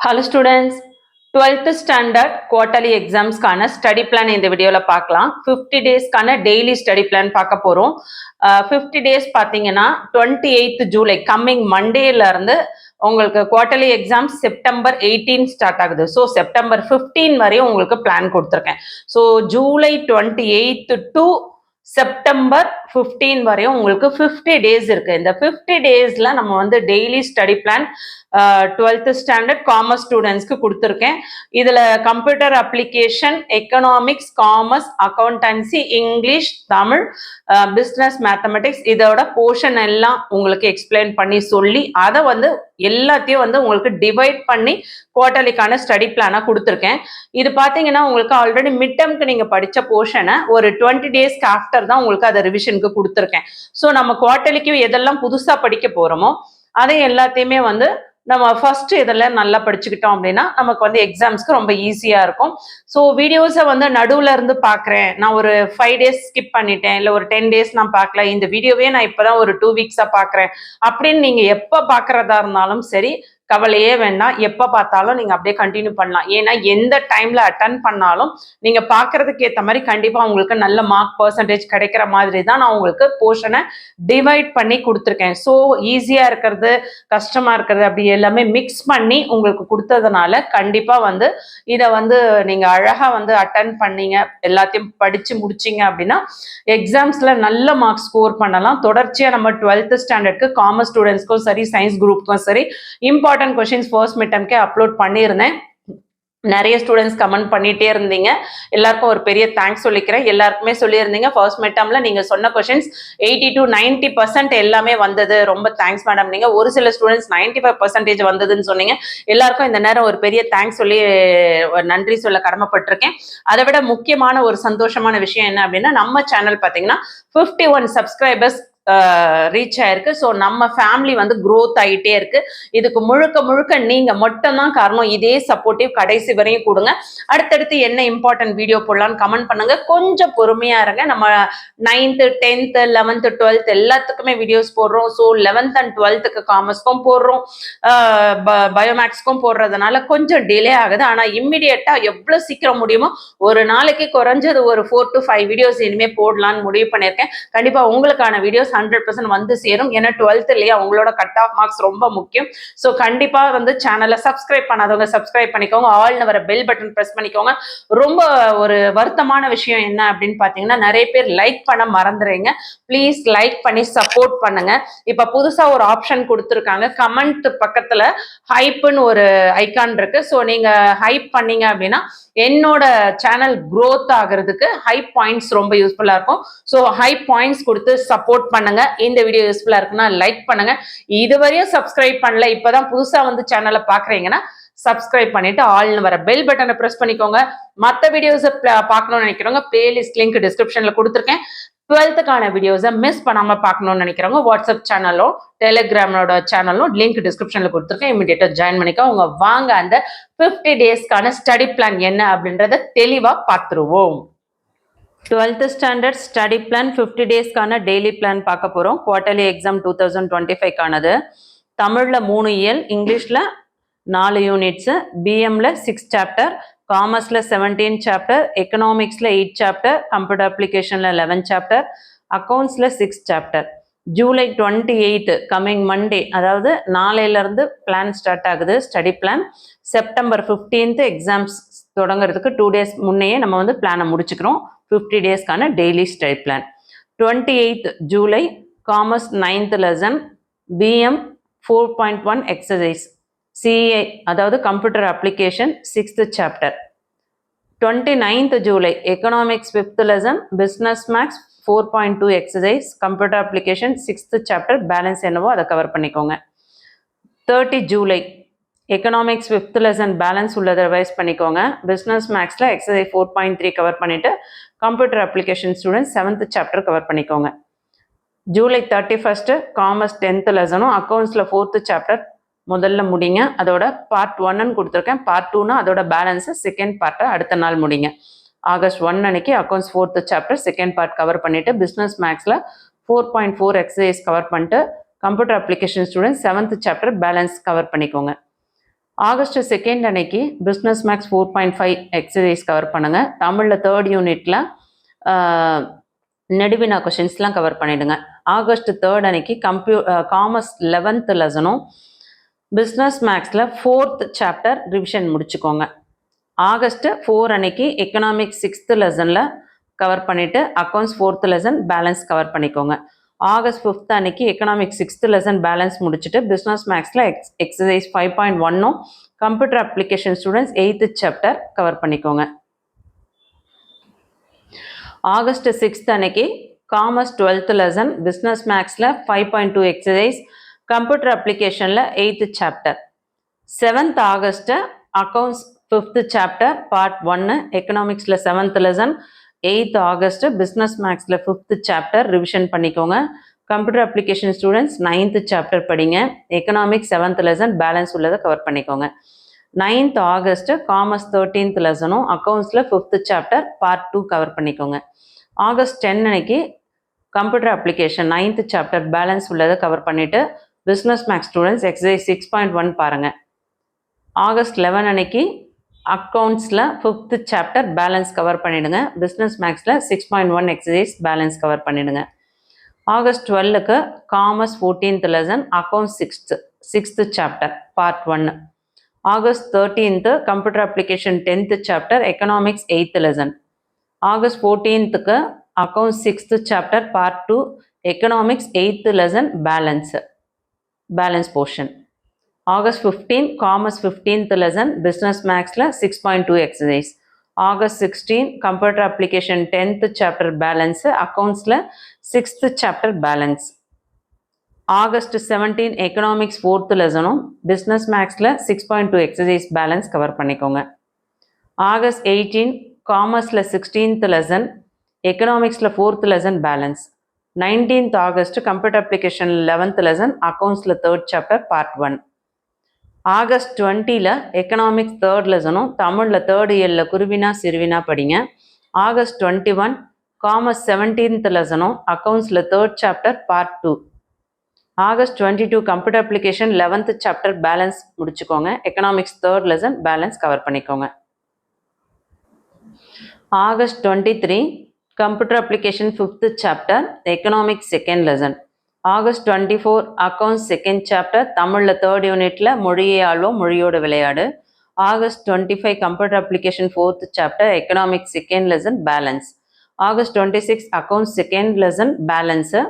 Hello students, 12th standard quarterly exams கான study plan இந்த வீடியோல பார்க்கலாம். 50 days கான daily study plan பார்க்க போறோம். 50 days பார்த்தீங்கன்னா 28th July coming Mondayல இருந்து உங்களுக்கு quarterly exams செப்டம்பர் 18 ஸ்டார்ட் ஆகுது. ஸோ செப்டம்பர் 15 வரையும் உங்களுக்கு பிளான் கொடுத்துருக்கேன். So July 28th to September 15 வரையும் உங்களுக்கு 50 டேஸ் இருக்கு. இந்த 50 டேஸ்ல நம்ம வந்து daily study plan 12th standard commerce ஸ்டூடெண்ட்ஸ்க்கு கொடுத்துருக்கேன். இதில் computer application, economics, commerce, accountancy, English, Tamil, business, mathematics இதோட போர்ஷன் எல்லாம் உங்களுக்கு எக்ஸ்பிளைன் பண்ணி சொல்லி அதை வந்து எல்லாத்தையும் வந்து உங்களுக்கு டிவைட் பண்ணி குவார்டர்லிக்கான ஸ்டடி பிளானாக கொடுத்துருக்கேன். இது பார்த்தீங்கன்னா உங்களுக்கு ஆல்ரெடி மிட் டேர்ம்க்கு நீங்கள் படித்த போர்ஷனை ஒரு 20 டேஸ்க்கு ஆஃப்டர் தான் உங்களுக்கு அதை ரிவிஷனுக்கு கொடுத்துருக்கேன். ஸோ நம்ம குவார்டர்லிக்கு எதெல்லாம் புதுசாக படிக்க போகிறோமோ அதை எல்லாத்தையுமே வந்து நம்ம ஃபர்ஸ்ட் இதெல்லாம் நல்லா படிச்சுக்கிட்டோம் அப்படின்னா நமக்கு வந்து எக்ஸாம்ஸ்க்கு ரொம்ப ஈஸியா இருக்கும். ஸோ வீடியோஸை வந்து நடுவுல இருந்து பார்க்குறேன், நான் ஒரு 5 days ஸ்கிப் பண்ணிட்டேன், இல்லை ஒரு 10 days நான் பார்க்கல, இந்த வீடியோவே நான் இப்போதான் ஒரு 2 weeks பார்க்குறேன் அப்படின்னு நீங்க எப்போ பார்க்கறதா இருந்தாலும் சரி கவலையே வேண்டாம். எப்போ பார்த்தாலும் நீங்கள் அப்படியே கண்டினியூ பண்ணலாம். ஏன்னா எந்த டைமில் அட்டன் பண்ணாலும் நீங்கள் பார்க்குறதுக்கு ஏற்ற மாதிரி கண்டிப்பாக உங்களுக்கு நல்ல மார்க் பர்சன்டேஜ் கிடைக்கிற மாதிரி தான் நான் உங்களுக்கு போர்ஷனை டிவைட் பண்ணி கொடுத்துருக்கேன். ஸோ ஈஸியாக இருக்கிறது, கஷ்டமாக இருக்கிறது அப்படி எல்லாமே மிக்ஸ் பண்ணி உங்களுக்கு கொடுத்ததுனால கண்டிப்பாக வந்து இதை வந்து நீங்கள் அழகாக வந்து அட்டன் பண்ணீங்க, எல்லாத்தையும் படித்து முடிச்சிங்க அப்படின்னா எக்ஸாம்ஸில் நல்ல மார்க் ஸ்கோர் பண்ணலாம். தொடர்ச்சியாக நம்ம 12th ஸ்டாண்டர்டுக்கு காமர்ஸ் ஸ்டூடெண்ட்ஸ்க்கும் சரி, சயின்ஸ் குரூப்புக்கும் சரி இம்பார்ட்டன்ட் கொஸ்டின்ஸ் ஃபர்ஸ்ட் மிட் டேர்ம்க்கே அப்லோட் பண்ணியிருந்தேன். நிறைய ஸ்டூடெண்ட்ஸ் கமெண்ட் பண்ணிட்டே இருந்தீங்க. எல்லாருக்கும் ஒரு பெரிய தேங்க்ஸ் சொல்லிக்கிறேன். எல்லாருக்குமே சொல்லியிருந்தீங்க ஃபர்ஸ்ட் மிட் டேர்ம்ல நீங்க சொன்ன கொஸ்டின்ஸ் 80 to 90% எல்லாமே வந்தது, ரொம்ப தேங்க்ஸ் மேடம். நீங்க ஒரு சில ஸ்டூடெண்ட்ஸ் 95% வந்ததுன்னு சொன்னீங்க. எல்லாருக்கும் இந்த நேரம் ஒரு பெரிய தேங்க்ஸ் சொல்லி நன்றி சொல்ல கடமைப்பட்டிருக்கேன். அதை விட முக்கியமான ஒரு சந்தோஷமான விஷயம் என்ன அப்படின்னா, நம்ம சேனல் பார்த்தீங்கன்னா 51 சப்ஸ்கிரைபர்ஸ் ரீச் ஆயிருக்கு. ஸோ நம்ம ஃபேமிலி வந்து க்ரோத் ஆகிட்டே இருக்கு. இதுக்கு முழுக்க முழுக்க நீங்க மட்டும்தான் காரணம். இதே சப்போர்ட்டிவ் கடைசி வரையும் கொடுங்க. அடுத்தடுத்து என்ன இம்பார்ட்டன்ட் வீடியோ போடலான்னு கமெண்ட் பண்ணுங்க. கொஞ்சம் பொறுமையா இருங்க. நம்ம 9th 10th 11th 12th எல்லாத்துக்குமே வீடியோஸ் போடுறோம். ஸோ 11th and 12th காமர்ஸ்க்கும் போடுறோம், பயோமேக்ஸ்க்கும் போடுறதுனால கொஞ்சம் டிலே ஆகுது. ஆனா இம்மிடியட்டா எவ்வளவு சீக்கிரம் முடியுமோ ஒரு நாளைக்கு குறைஞ்சது ஒரு 4 to 5 வீடியோஸ் இனிமே போடலான்னு முடிவு பண்ணியிருக்கேன். கண்டிப்பா உங்களுக்கான வீடியோஸ் 100% வந்து சேரும். ஏன்னா 12th இல்லையா, உங்களோட கட் ஆஃப் மார்க்ஸ் ரொம்ப முக்கியம். ஸோ கண்டிப்பா வந்து சேனலை சப்ஸ்கிரைப் பண்ணாதவங்க சப்ஸ்கிரைப் பண்ணிக்கோங்க. ஆல்னு வர பெல் பட்டன் ப்ரெஸ் பண்ணிக்கோங்க. ரொம்ப ஒரு வருத்தமான விஷயம் என்ன அப்படின்னு பார்த்தீங்கன்னா, நிறைய பேர் லைக் பண்ண மறந்துடுறீங்க. ப்ளீஸ் லைக் பண்ணி சப்போர்ட் பண்ணுங்க. இப்போ புதுசா ஒரு ஆப்ஷன் கொடுத்துருக்காங்க, கமெண்ட் பக்கத்துல ஹைப்னு ஒரு ஐக்கான் இருக்கு. ஸோ நீங்க ஹைப் பண்ணீங்க அப்படின்னா என்னோட சேனல் க்ரோத் ஆகிறதுக்கு ஹைப் பாயிண்ட்ஸ் ரொம்ப யூஸ்ஃபுல்லா இருக்கும். ஸோ ஹைப் பாயிண்ட்ஸ் கொடுத்து சப்போர்ட் பண்ணுங்க. இந்த வீடியோ யூஸ்ஃபுல்லா இருக்குன்னா லைக் பண்ணுங்க. இதுவரையும் சப்ஸ்கிரைப் பண்ணல, இப்பதான் புதுசா வந்து சேனலை பாக்குறீங்கன்னா சப்ஸ்கிரைப் பண்ணிட்டு ஆல்னு வர பெல் பட்டனை பிரஸ் பண்ணிக்கோங்க. மற்ற வீடியோஸை பார்க்கணும்னு நினைக்கிறவங்க பிளேலிஸ்ட் லிங்க் டிஸ்கிரிப்ஷன்ல கொடுத்துருக்கேன். 12th வீடியோஸை மிஸ் பண்ணாம பார்க்கணும்னு நினைக்கிறவங்க வாட்ஸ்அப் சேனலும் டெலிகிராமோட சேனலும் லிங்க் டிஸ்கிரிப்ஷன்ல கொடுத்துருக்கேன். இமிடியேட்டா ஜாயின் பண்ணிக்கோ. உங்க வாங்க அந்த 50 டேஸ்க்கான ஸ்டடி பிளான் என்ன அப்படின்றத தெளிவா பார்த்துருவோம். 12th ஸ்டாண்டர்ட் ஸ்டடி பிளான் 50 டேஸ்க்கான டெய்லி பிளான் பார்க்க போகிறோம். குவார்டர்லி எக்ஸாம் 2025க்கானது. தமிழில் 3 இயல், இங்கிலீஷில் 4 யூனிட்ஸு, பிஎம்ல 6 சாப்டர், காமர்ஸில் 17 சாப்டர், எக்கனாமிக்ஸில் 8 சாப்டர், கம்ப்யூட்டர் அப்ளிகேஷனில் 11 சாப்டர், அக்கௌண்ட்ஸில் 6 சாப்டர். ஜூலை 28 கம்மிங் மண்டே, அதாவது நாளையிலேருந்து பிளான் ஸ்டார்ட் ஆகுது ஸ்டடி பிளான். செப்டம்பர் 15 எக்ஸாம்ஸ் தொடங்குறதுக்கு 2 days முன்னையே நம்ம வந்து பிளானை முடிச்சுக்கிறோம். 50 டேஸ்க்கான daily study plan. 28th July commerce 9th lesson, PM 4.1 exercise, CA அதாவது computer application 6th chapter. 29th July economics 5th lesson, business maths 4.2 exercise, computer application 6th chapter. Balance என்னவோ அதை கவர் பண்ணிக்கோங்க. 30 July economics 5th lesson balance உள்ளதை revise பண்ணிக்கோங்க. Business மேக்ஸில் exercise 4.3 cover பண்ணிவிட்டு computer application students 7th chapter cover பண்ணிக்கோங்க. July 31 commerce 10th லெசனும் அக்கௌண்ட்ஸில் 4th சாப்டர் முதல்ல முடிங்க. அதோட பார்ட் 1ன்னு கொடுத்துருக்கேன். பார்ட் 2னா அதோட பேலன்ஸு செகண்ட் பார்ட்டை அடுத்த நாள் முடிங்க. ஆகஸ்ட் 1 அன்னைக்கு accounts 4th chapter second part cover பண்ணிவிட்டு பிஸ்னஸ் மேக்ஸில் 4.4 எக்ஸசைஸ் கவர் பண்ணிட்டு computer application students 7th chapter balance cover பண்ணிக்கோங்க. ஆகஸ்ட் 2 அன்னைக்கு பிஸ்னஸ் மேக்ஸ் 4.5 எக்ஸசைஸ் கவர் பண்ணுங்க. தமிழில் 3rd யூனிட்ல நெடுவினா கொஷின்ஸ்லாம் கவர் பண்ணிடுங்க. ஆகஸ்ட் 3 அன்னைக்கு காமர்ஸ் 11th லெசனும் பிஸ்னஸ் மேக்ஸில் 4th சாப்டர் ரிவிஷன் முடிச்சுக்கோங்க. ஆகஸ்ட் 4 அன்னைக்கு எக்கனாமிக்ஸ் 6th லெசனில் கவர் பண்ணிவிட்டு accounts 4th lesson balance cover பண்ணிக்கோங்க. ஆகஸ்ட் 5 அன்னைக்கு எக்கனாமிக்ஸ் 6th லெசன் பேலன்ஸ் முடிச்சுட்டு பிஸ்னஸ் மேக்ஸில் எக்ஸசைஸ் 5.1ம் computer application students 8th chapter cover பண்ணிக்கோங்க. ஆகஸ்ட் 6 அன்னைக்கு காமர்ஸ் 12th லெசன் பிஸ்னஸ் மேக்ஸில் 5.2 எக்ஸசைஸ் கம்ப்யூட்டர் அப்ளிகேஷனில் 8th chapter. 7th August accounts 5th chapter part 1 எக்கனாமிக்ஸில் 7th lesson. 8th August business மேக்ஸில் 5th chapter revision பண்ணிக்கோங்க. Computer application students 9th chapter படிங்க. Economics 7th lesson balance உள்ளதை cover பண்ணிக்கோங்க. 9th August commerce 13th லெசனும் அக்கௌண்ட்ஸில் 5th chapter part 2 cover பண்ணிக்கோங்க. August 10 அன்னைக்கு computer application 9th chapter balance உள்ளதை cover பண்ணிவிட்டு business maths students exercise 6.1 பாருங்கள். August 11 அன்னைக்கு அக்கௌண்ட்ஸில் 5th சாப்டர் பேலன்ஸ் கவர் பண்ணிவிடுங்க. பிஸ்னஸ் மேக்ஸில் 6.1 எக்ஸசைஸ் பேலன்ஸ் கவர் பண்ணிவிடுங்க. ஆகஸ்ட் 12க்கு commerce 14th lesson accounts 6th chapter part 1. August 13th computer application 10th chapter economics 8th lesson. August 14க்கு accounts 6th chapter part 2 economics 8th lesson balance portion. August 15 commerce 15th lesson business மேக்ஸில் 6.2 exercise. August 16 computer application 10th chapter balance அக்கௌண்ட்ஸில் 6th chapter balance. August 17 economics 4th லெசனும் business மேக்ஸில் 6.2 exercise balance cover பண்ணிக்கோங்க. August 18 காமர்ஸில் 16th lesson எக்கனாமிக்ஸில் 4th lesson balance. 19th August computer application 11th lesson அக்கௌண்ட்ஸில் 3rd chapter part 1. August 20 economics 3rd லெசனும் தமிழில் 3rd இயரில் குருவினா சிறுவினா படிங்க. ஆகஸ்ட் 21 காமர்ஸ் 17th லெசனும் அக்கௌண்ட்ஸில் 3rd chapter part 2. August 22 computer application 11th chapter balance முடிச்சுக்கோங்க. Economics 3rd lesson balance cover பண்ணிக்கோங்க. August 23 computer application 5th chapter economics 2nd lesson. August 24 accounts 2nd chapter தமிழில் 3rd யூனிட்டில் மொழியை ஆள்வோம் மொழியோட விளையாடு. August 25 computer application 4th chapter economics 2nd lesson balance. August 26 accounts 2nd lesson balance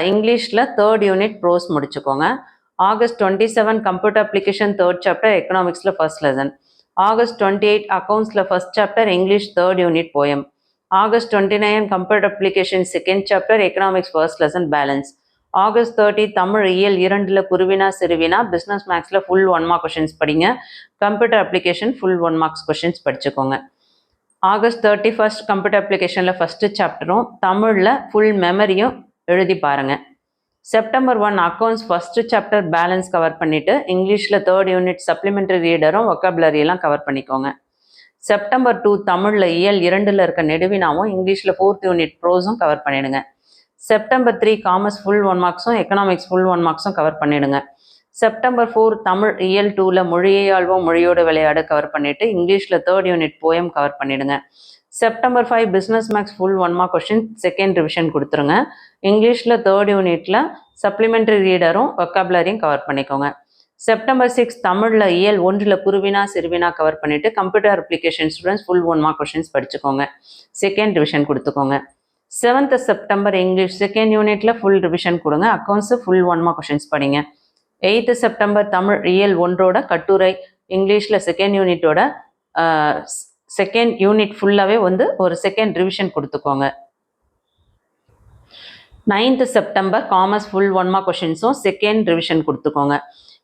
இங்கிலீஷில் 3rd unit prose முடிச்சுக்கோங்க. August 27 computer application 3rd chapter எக்கனாமிக்ஸில் 1st lesson. August 28 அக்கௌண்ட்ஸில் 1st chapter English 3rd unit poem. August 29 computer application 2nd chapter economics 1st lesson balance. August 30 Tamil இயல் 2ல் குருவினா சிறுவினா business மேக்ஸில் full 1 mark questions படிங்க. Computer application full 1 marks questions படிச்சுக்கோங்க. August 31 computer அப்ளிகேஷனில் 1st சாப்டரும் தமிழில் ஃபுல் மெமரியும் எழுதி பாருங்கள். September 1 accounts 1st chapter balance cover பண்ணிவிட்டு இங்கிலீஷில் 3rd யூனிட் சப்ளிமெண்ட்ரி ரீடரும் வொக்காபுலரியெல்லாம் கவர் பண்ணிக்கோங்க. செப்டம்பர் 2 தமிழில் இயல் 2ல் இருக்க நெடுவினாவும் இங்கிலீஷில் 4th யூனிட் ப்ரோஸும் கவர் பண்ணிவிடுங்க. செப்டம்பர் 3 காமர்ஸ் ஃபுல் 1 மார்க்ஸும் எக்கனாமிக்ஸ் ஃபுல் 1 மார்க்ஸும் கவர் பண்ணிவிடுங்க. செப்டம்பர் 4 தமிழ் இயல் 2ல் மொழியை ஆள்வோம் மொழியோட விளையாடு கவர் பண்ணிவிட்டு இங்கிலீஷில் 3rd யூனிட் போயம் கவர் பண்ணிவிடுங்க. September 5 business maths full 1 mark question 2nd revision கொடுத்துருங்க. இங்கிலீஷில் 3rd யூனிட்டில் சப்ளிமெண்ட்ரி ரீடரும் வொக்காபுலரியும் கவர் பண்ணிக்கோங்க. செப்டம்பர் 6 தமிழில் இயல் 1ல் குருவினா சிறுவினா கவர் பண்ணிவிட்டு computer application students full 1 mark questions படிச்சுக்கோங்க. 2nd ரிவிஷன் கொடுத்துக்கோங்க. 7th செப்டம்பர் இங்கிலீஷ் 2nd யூனிட்டில் ஃபுல் ரிவிஷன் கொடுங்க. அக்கௌண்ட்ஸு ஃபுல் 1 மார்க் கொஷின்ஸ் படிங்க. 8th செப்டம்பர் தமிழ் இயல் 1ஓட கட்டுரை இங்கிலீஷில் 2nd யூனிட்டோட 2nd யூனிட் ஃபுல்லாகவே ஒரு 2nd ரிவிஷன் கொடுத்துக்கோங்க. 9th September commerce full 1 mark கொஷின்ஸும் 2nd ரிவிஷன் கொடுத்துக்கோங்க.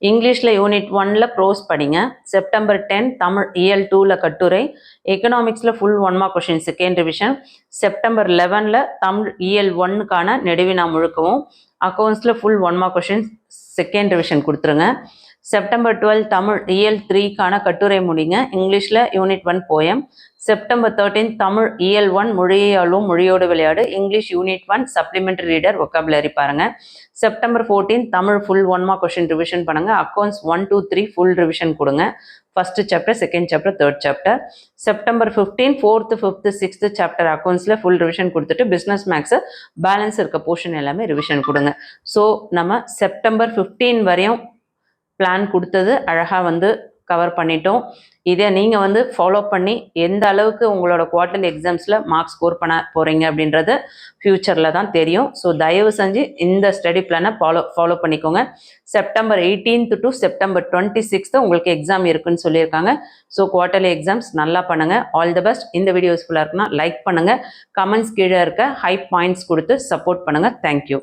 இங்கிலீஷில் யூனிட் 1ல் ப்ரோஸ் படிங்க. செப்டம்பர் 10 தமிழ் இயல் 2ல் கட்டுரை எக்கனாமிக்ஸில் full 1 mark question 2nd revision. September 11ல் தமிழ் இயல் 1க்கான நெடுவினா முழுக்கவும் அக்கௌண்ட்ஸில் full 1 mark question 2nd revision கொடுத்துருங்க. செப்டம்பர் 12 தமிழ் இயல் 3க்கான கட்டுரை முடிங்க. இங்கிலீஷில் யூனிட் 1 போயம். செப்டம்பர் 13 தமிழ் இயல் 1 மொழியாலும் மொழியோடு விளையாடு. English unit 1 supplementary reader vocabulary பாருங்க. September 14 Tamil full 1 mark question revision பண்ணுங்க. அக்கௌண்ட்ஸ் 1, 2, 3 ஃபுல் ரிவிஷன் கொடுங்க. First chapter, second chapter, third chapter. September 15 4th, 5th, 6th chapter அக்கௌண்ட்ஸில் ஃபுல் ரிவிஷன் கொடுத்துட்டு பிஸ்னஸ் மேக்ஸு பேலன்ஸ் இருக்க போர்ஷன் எல்லாமே ரிவிஷன் கொடுங்க. So நம்ம September 15 வரையும் பிளான் கொடுத்தது அழகாக கவர் பண்ணிட்டோம். இதை நீங்கள் ஃபாலோ பண்ணி எந்த அளவுக்கு உங்களோட குவார்ட்டர்லி எக்ஸாம்ஸில் மார்க் ஸ்கோர் பண்ண போகிறீங்க அப்படின்றது ஃப்யூச்சரில் தான் தெரியும். ஸோ தயவு செஞ்சு இந்த ஸ்டடி பிளானை ஃபாலோ பண்ணிக்கோங்க. September 18th to September 26th உங்களுக்கு எக்ஸாம் இருக்குன்னு சொல்லியிருக்காங்க. ஸோ குவார்ட்டர்லி எக்ஸாம்ஸ் நல்லா பண்ணுங்கள். All the best. இந்த வீடியோ யூஸ்ஃபுல்லாக இருக்குன்னா லைக் பண்ணுங்கள். கமெண்ட்ஸ் கீழே இருக்க ஹை பாயிண்ட்ஸ் கொடுத்து சப்போர்ட் பண்ணுங்கள். தேங்க்யூ.